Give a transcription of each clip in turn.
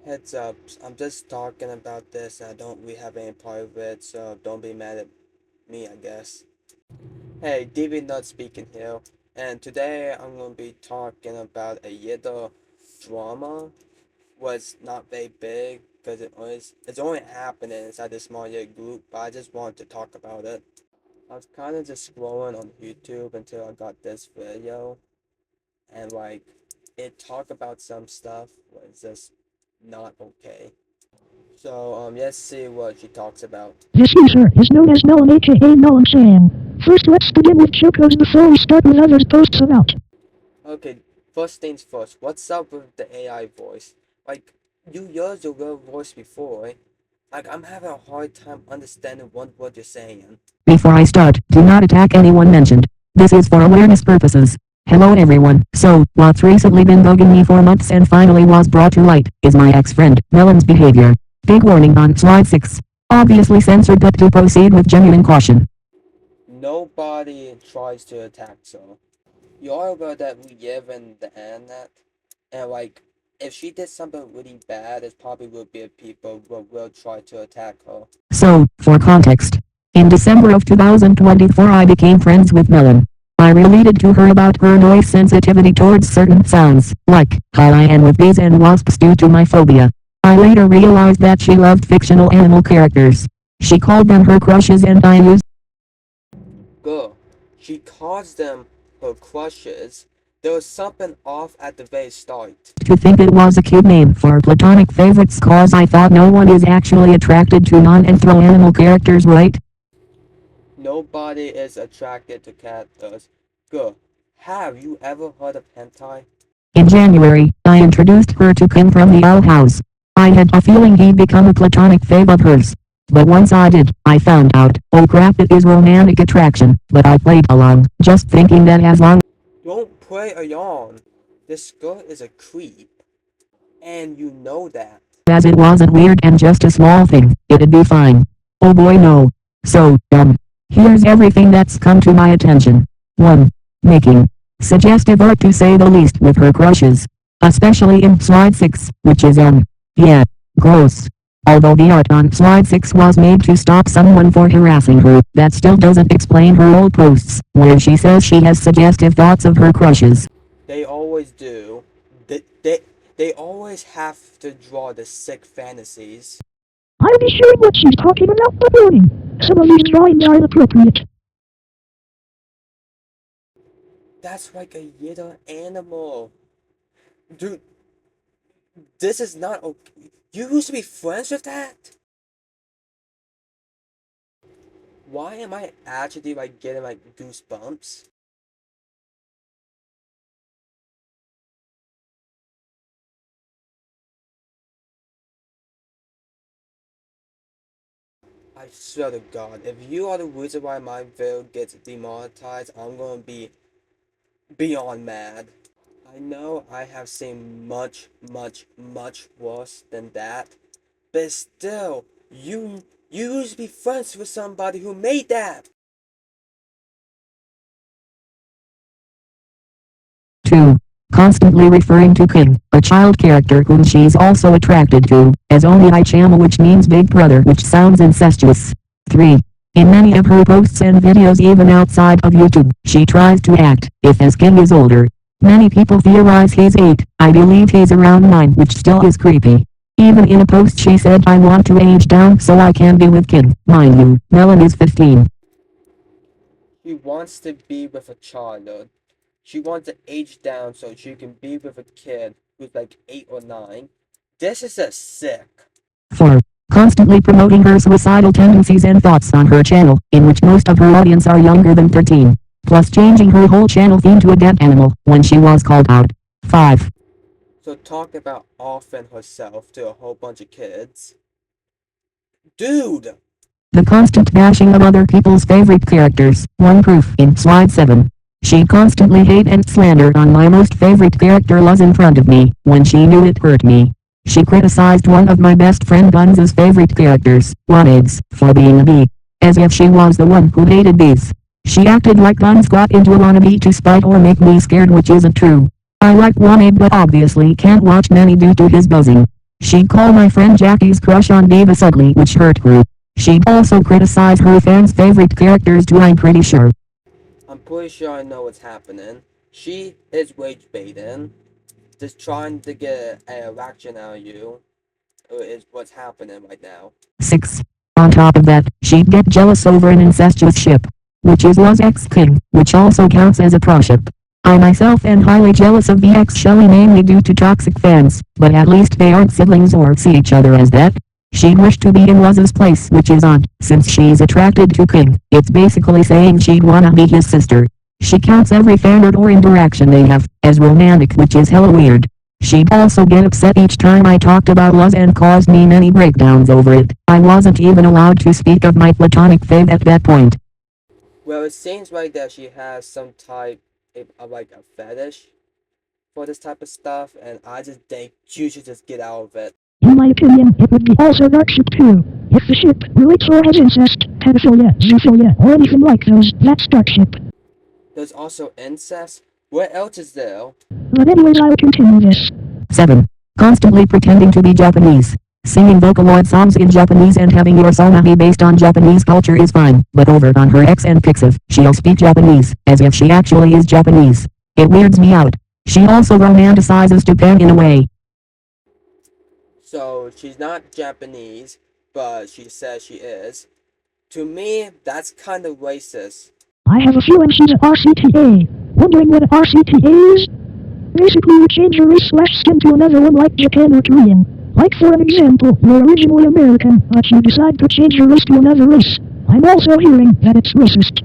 Heads up, I'm just talking about this and I don't really have any part of it, so don't be mad at me, I guess. Hey, DB not speaking here, and today I'm gonna be talking about a little drama. Was not very big because it's only happening inside this small little group, but I just wanted to talk about it. I was kind of just scrolling on YouTube until I got this video, and it talked about some stuff was just not okay. So, let's see what she talks about. This user is known as Mellonn aka Mellonn Chan. First let's begin with Choko's before we start with others posts about. Okay, first things first, what's up with the AI voice? Like, you used your real voice before. Like, I'm having a hard time understanding what you're saying. Before I start, do not attack anyone mentioned. This is for awareness purposes. Hello everyone. So, what's recently been bugging me for months and finally was brought to light, is my ex-friend, Mellon's behavior. Big warning on slide 6. Obviously censored but to proceed with genuine caution. Nobody tries to attack, so. You're aware that we live in the internet, and if she did something really bad, it probably will be people who will try to attack her. So, for context. In December of 2024 I became friends with Mellonn. I related to her about her noise sensitivity towards certain sounds, like lion with bees and wasps due to my phobia. I later realized that she loved fictional animal characters. She called them her crushes and I used Girl, she calls them her crushes. There was something off at the very start. to think it was a cute name for platonic favorites cause I thought no one is actually attracted to non-anthro animal characters, right? Nobody is attracted to characters. Girl, have you ever heard of hentai? In January, I introduced her to Kim from the Owl House. I had a feeling he'd become a platonic fave of hers. But once I did, I found out, oh crap, it is romantic attraction, but I played along, just thinking that as long Don't play along. This girl is a creep, and you know that. as it wasn't weird and just a small thing, it'd be fine. Oh boy no. So, here's everything that's come to my attention. 1. Making suggestive art to say the least with her crushes. Especially in slide 6, which is yeah, gross. Although the art on slide 6 was made to stop someone for harassing her, that still doesn't explain her old posts, where she says she has suggestive thoughts of her crushes. They always do. They always have to draw the sick fantasies. I'll be sure what she's talking about but warning. Some of these drawings are inappropriate. That's like a little animal. Dude, this is not okay. You used to be friends with that? Why am I actually getting goosebumps? I swear to God, if you are the reason why my video gets demonetized, I'm gonna be beyond mad. I know I have seen much, much, much worse than that, but still, you used to be friends with somebody who made that. 2. Constantly referring to King, a child character whom she's also attracted to, as only I-chama, which means big brother, which sounds incestuous. 3. In many of her posts and videos even outside of YouTube, she tries to act, if as King is older. Many people theorize he's 8, I believe he's around 9, which still is creepy. Even in a post she said I want to age down so I can be with King. Mind you, Mellonn is 15. She wants to be with a child. She wants to age down so she can be with a kid who's like 8 or 9. This is a sick. 4. Constantly promoting her suicidal tendencies and thoughts on her channel, in which most of her audience are younger than 13. Plus changing her whole channel theme to a dead animal, when she was called out. 5. So talk about offering herself to a whole bunch of kids. Dude! The constant bashing of other people's favorite characters, one proof in slide 7. She constantly hate and slander on my most favorite character Luz in front of me, when she knew it hurt me. She criticized one of my best friend Guns' favorite characters, Wannads, for being a bee. As if she was the one who hated bees. She acted like Guns got into a wannabe to spite or make me scared, which isn't true. I like Wanted but obviously can't watch many due to his buzzing. She'd call my friend Jackie's crush on Beavis ugly, which hurt her. She'd also criticize her fans' favorite characters too, I'm pretty sure. I'm pretty sure I know what's happening. She is rage baiting, just trying to get a reaction out of you. Is what's happening right now. 6. On top of that, she'd get jealous over an incestuous ship, which is Luz X King, which also counts as a pro-ship. I myself am highly jealous of the X Shelley mainly due to toxic fans, but at least they aren't siblings or see each other as that. She'd wish to be in Luz's place, which is odd, since she's attracted to King. It's basically saying she'd wanna be his sister. She counts every fan art or interaction they have as romantic, which is hella weird. She'd also get upset each time I talked about Luz and caused me many breakdowns over it. I wasn't even allowed to speak of my platonic fave at that point. Well, it seems like that she has some type of like a fetish for this type of stuff, and I just think you should just get out of it. In my opinion, it would be also dark ship too. If the ship relates or has incest, pedophilia, zoophilia, or anything like those, that's dark ship. There's also incest. What else is there? But anyways, I'll continue this. 7. Constantly pretending to be Japanese. Singing Vocaloid songs in Japanese and having your song be based on Japanese culture is fine, but over on her X and Pixiv, she'll speak Japanese, as if she actually is Japanese. It weirds me out. She also romanticizes Japan in a way. So she's not Japanese, but she says she is. To me, that's kind of racist. I have a feeling she's an RCTA. Wondering what an RCTA is? Basically, you change your race slash skin to another one like Japan or Korean. Like for an example, you're originally American, but you decide to change your race to another race. I'm also hearing that it's racist.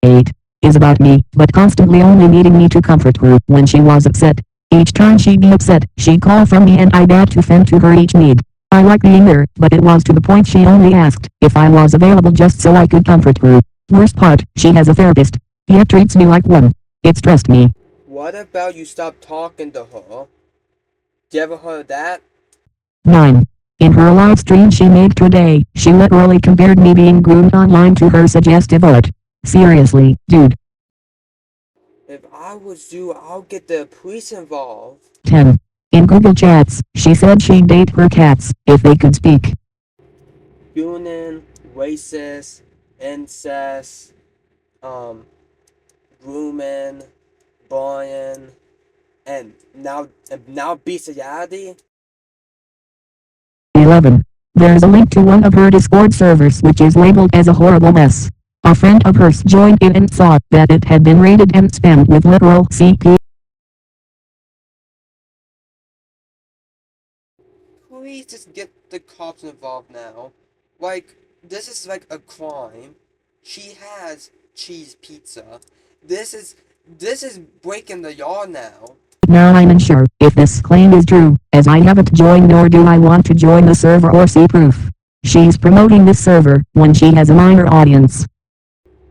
8. Is about me, but constantly only needing me to comfort her when she was upset. Each time she'd be upset, she'd call from me and I'd have to fend to her each need. I like being there, but it was to the point she only asked if I was available just so I could comfort her. Worst part, she has a therapist. He treats me like one. It stressed me. What about you stop talking to her? You ever heard that? 9. In her live stream she made today, she literally compared me being groomed online to her suggestive art. Seriously, dude. If I was you, I'll get the police involved. 10. In Google Chats, she said she'd date her cats, if they could speak. Gooning, racist, incest, grooming, bullying, and now bestiality. 11. There's a link to one of her Discord servers which is labeled as a horrible mess. A friend of hers joined in and saw that it had been raided and spammed with literal CP. Please just get the cops involved now. Like, this is like a crime. She has cheese pizza. This is breaking the law now. Now I'm unsure if this claim is true, as I haven't joined nor do I want to join the server or see proof. She's promoting this server when she has a minor audience.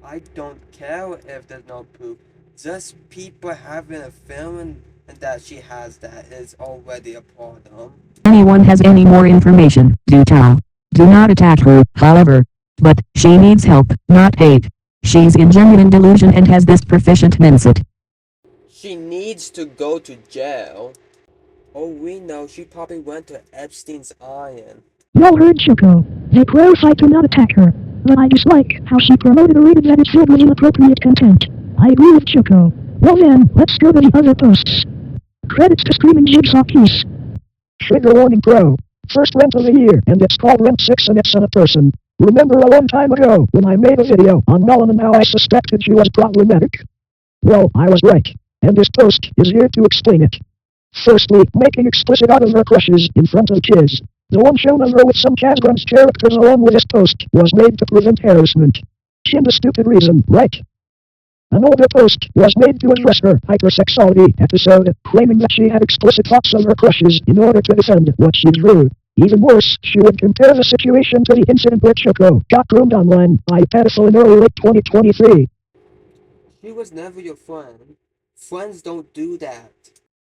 I don't care if there's no proof. Just people having a feeling that she has that is already a problem. Anyone has any more information, do tell. Do not attack her, however. But she needs help, not hate. She's in genuine delusion and has this proficient mindset. She needs to go to jail. Oh, we know she probably went to Epstein's Island. Y'all heard Choko. They clarified to not attack her. But I dislike how she promoted a rated that is filled with inappropriate content. I agree with Choko. Well then, let's go to the other posts. Credits to Screaming Jigsaw Piece. Trigger warning pro. First rent of the year, and it's called Rent 6 and it's on a person. Remember a long time ago, when I made a video on Mellonn and how I suspected she was problematic? Well, I was right. And this post is here to explain it. Firstly, making explicit out of her crushes in front of kids. The one shown of her with some Casgrun's characters along with this post was made to prevent harassment. Kinda stupid reason, right? An older post was made to address her hypersexuality episode, claiming that she had explicit thoughts of her crushes in order to defend what she drew. Even worse, she would compare the situation to the incident where Choko got groomed online by a pedophile in early late 2023. She was never your friend. Friends don't do that.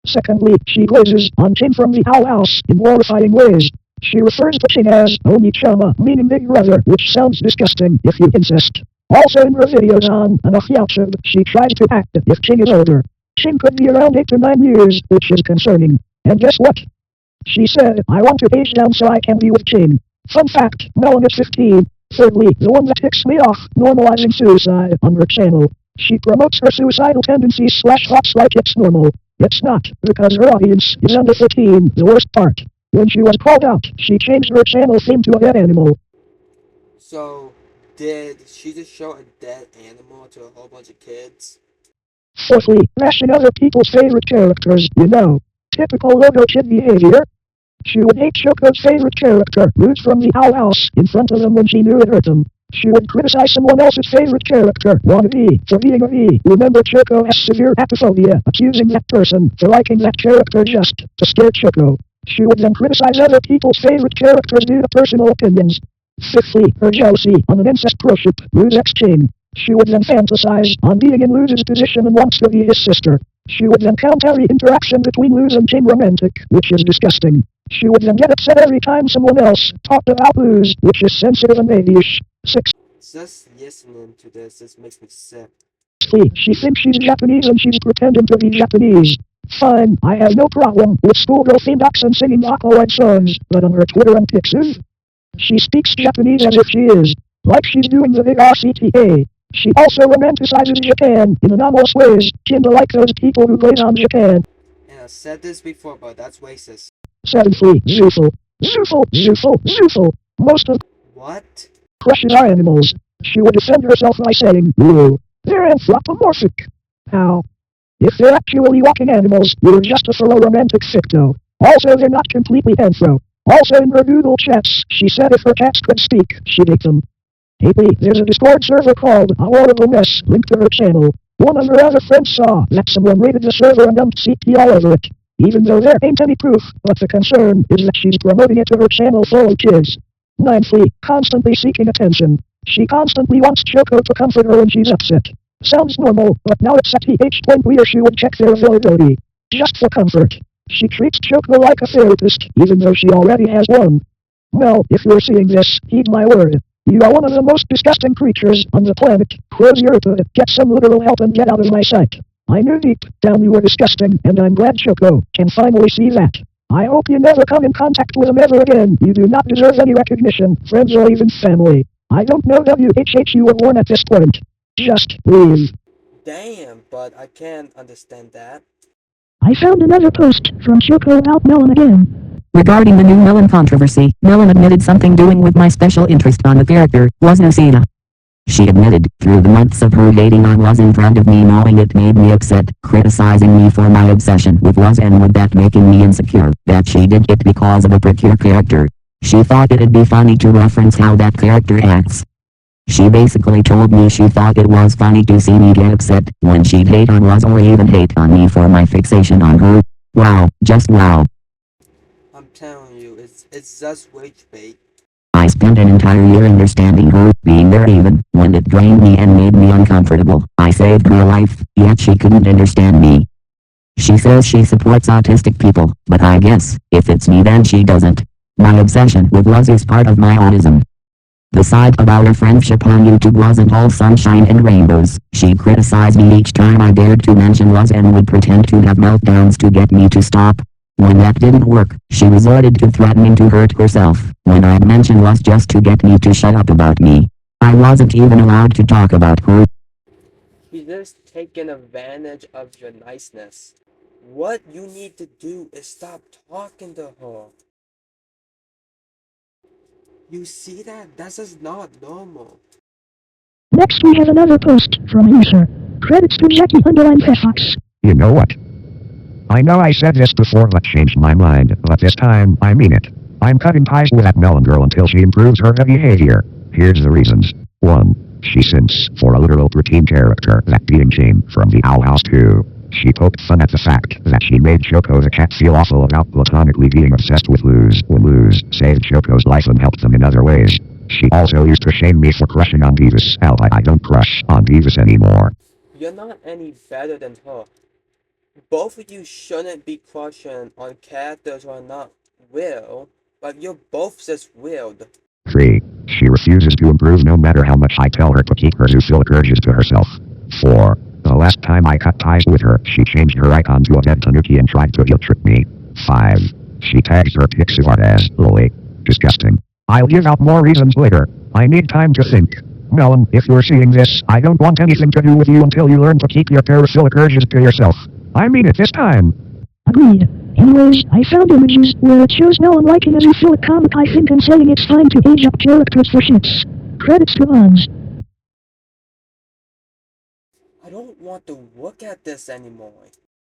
Secondly, she glazes on Chin from the Owl House in horrifying ways. She refers to Chin as Oni-chama, meaning big brother, which sounds disgusting if you insist. Also in her videos on Anafiatsub, she tries to act if Chin is older. Chin could be around 8 to 9 years, which is concerning. And guess what? She said, I want to age down so I can be with King. Fun fact, Mellonn is 15. Thirdly, the one that ticks me off, normalizing suicide on her channel. She promotes her suicidal tendencies slash thoughts like it's normal. It's not, because her audience is under 15, the worst part. When she was called out, she changed her channel theme to a dead animal. So, did she just show a dead animal to a whole bunch of kids? Fourthly, bashing other people's favorite characters, you know. Typical logo kid behavior. She would hate Choko's favorite character, Luz from the Owl House, in front of them when she knew it hurt them. She would criticize someone else's favorite character, Wannabe, for being a V. Remember Choko has severe apophobia, accusing that person for liking that character just to scare Choko. She would then criticize other people's favorite characters due to personal opinions. Fifthly, her jealousy on an incest pro-ship, Luz X King. She would then fantasize on being in Luz's position and wants to be his sister. She would then count every interaction between Luz and King romantic, which is disgusting. She would then get upset every time someone else talked about Luz, which is sensitive and babyish. Just listening to this makes me sick. Sixthly, she thinks she's Japanese and she's pretending to be Japanese. Fine, I have no problem with schoolgirl-themed accent singing aqua-white songs, but on her Twitter and Pixiv, she speaks Japanese as if she is, like she's doing the big RCTA. She also romanticizes Japan in anomalous ways, kinda like those people who play on Japan. And I said this before, but that's racist. Seventhly, Zoofle. Zoofle. Most of What? crushes are animals. She would defend herself by saying, ooh, they're anthropomorphic. How? If they're actually walking animals, you're just a thorough romantic ficto. Also, they're not completely anthro. Also, in her Google chats, she said if her cats could speak, she'd eat them. Eighthly, there's a Discord server called A Horrible Mess linked to her channel. One of her other friends saw that someone raided the server and dumped CP all over it. Even though there ain't any proof, but the concern is that she's promoting it to her channel full of kids. Ninthly, constantly seeking attention. She constantly wants Choko to comfort her when she's upset. Sounds normal, but now it's at the age point where she would check their availability. Just for comfort. She treats Choko like a therapist, even though she already has one. Well, if you're seeing this, heed my word. You are one of the most disgusting creatures on the planet. Close your ear, get some literal help and get out of my sight. I knew deep down you were disgusting, and I'm glad Choko can finally see that. I hope you never come in contact with him ever again. You do not deserve any recognition, friends or even family. I don't know WHH you were born at this point. Just leave. Damn, but I can't understand that. I found another post from Choko about Mellonn again. Regarding the new Mellonn controversy, Mellonn admitted something doing with my special interest on the character was Nocena. She admitted, through the months of her dating on was in front of me knowing it made me upset, criticizing me for my obsession with was and with that making me insecure, that she did it because of a precure character. She thought it'd be funny to reference how that character acts. She basically told me she thought it was funny to see me get upset when she'd hate on was or even hate on me for my fixation on her. Wow, just wow. I'm telling you, it's just rage bait. I spent an entire year understanding her, being there even when it drained me and made me uncomfortable. I saved her life, yet she couldn't understand me. She says she supports autistic people, but I guess, if it's me then she doesn't. My obsession with Luz is part of my autism. The side of our friendship on YouTube wasn't all sunshine and rainbows. She criticized me each time I dared to mention Luz and would pretend to have meltdowns to get me to stop. When that didn't work, she resorted to threatening to hurt herself when I'd mention Luz just to get me to shut up about me. I wasn't even allowed to talk about her. He's just taking advantage of your niceness. What you need to do is stop talking to her. You see that? That's just not normal. Next we have another post from a user. Credits to Jackie_Fefox. You know what? I know I said this before but changed my mind, but this time, I mean it. I'm cutting ties with that Mellonn girl until she improves her behavior. Here's the reasons. 1. She simps for a literal routine character, that being Jane from the Owl House 2. She poked fun at the fact that she made Choko the cat feel awful about platonically being obsessed with Luz when Luz saved Choko's life and helped them in other ways. She also used to shame me for crushing on Beavis. I don't crush on Beavis anymore. You're not any better than her. Both of you shouldn't be crushing on characters who are not real, but you're both just weird. 3. She refuses to improve no matter how much I tell her to keep her zoophilic urges to herself. 4. The last time I cut ties with her, she changed her icon to a dead tanuki and tried to guilt trip me. 5. She tags her pixie art as lowly. Disgusting. I'll give out more reasons later. I need time to think. Mellonn, if you're seeing this, I don't want anything to do with you until you learn to keep your paraphilic urges to yourself. I mean it this time. Agreed. Anyways, I found images where it shows Mellonn liking a zoophilic comic, I think, and saying it's time to age up characters for shits. Credits to Uns. I don't want to look at this anymore.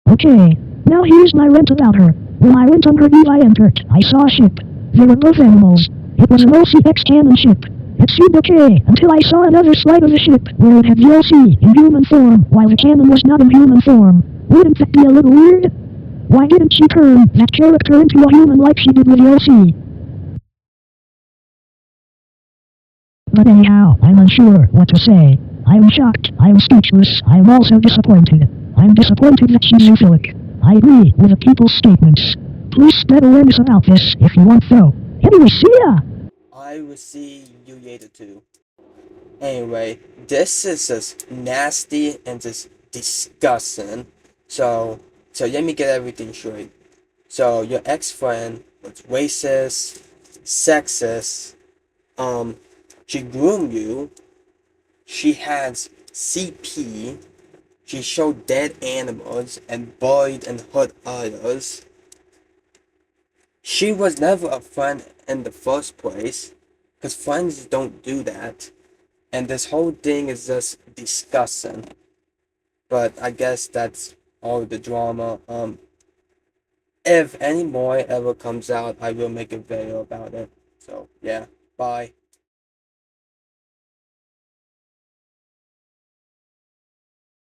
Okay, now here's my rant about her. When I went on her Eve I entered, I saw a ship. They were both animals. It was an OCX cannon ship. It seemed okay until I saw another slide of the ship where it had the OC in human form while the cannon was not in human form. Wouldn't that be a little weird? Why didn't she turn that character into a human like she did with the OC? But anyhow, I'm unsure what to say. I'm shocked, I'm speechless, I'm also disappointed. I'm disappointed that she's zoophilic. I agree with the people's statements. Please spread awareness about this if you want though. Anyway, see ya! I will see you later too. Anyway, this is just nasty and just disgusting. So let me get everything straight. So your ex-friend was racist, sexist, she groomed you, she has CP, she showed dead animals and bullied and hurt others. She was never a friend in the first place, because friends don't do that. And this whole thing is just disgusting. But I guess that's all the drama. If any more ever comes out, I will make a video about it. So yeah, bye.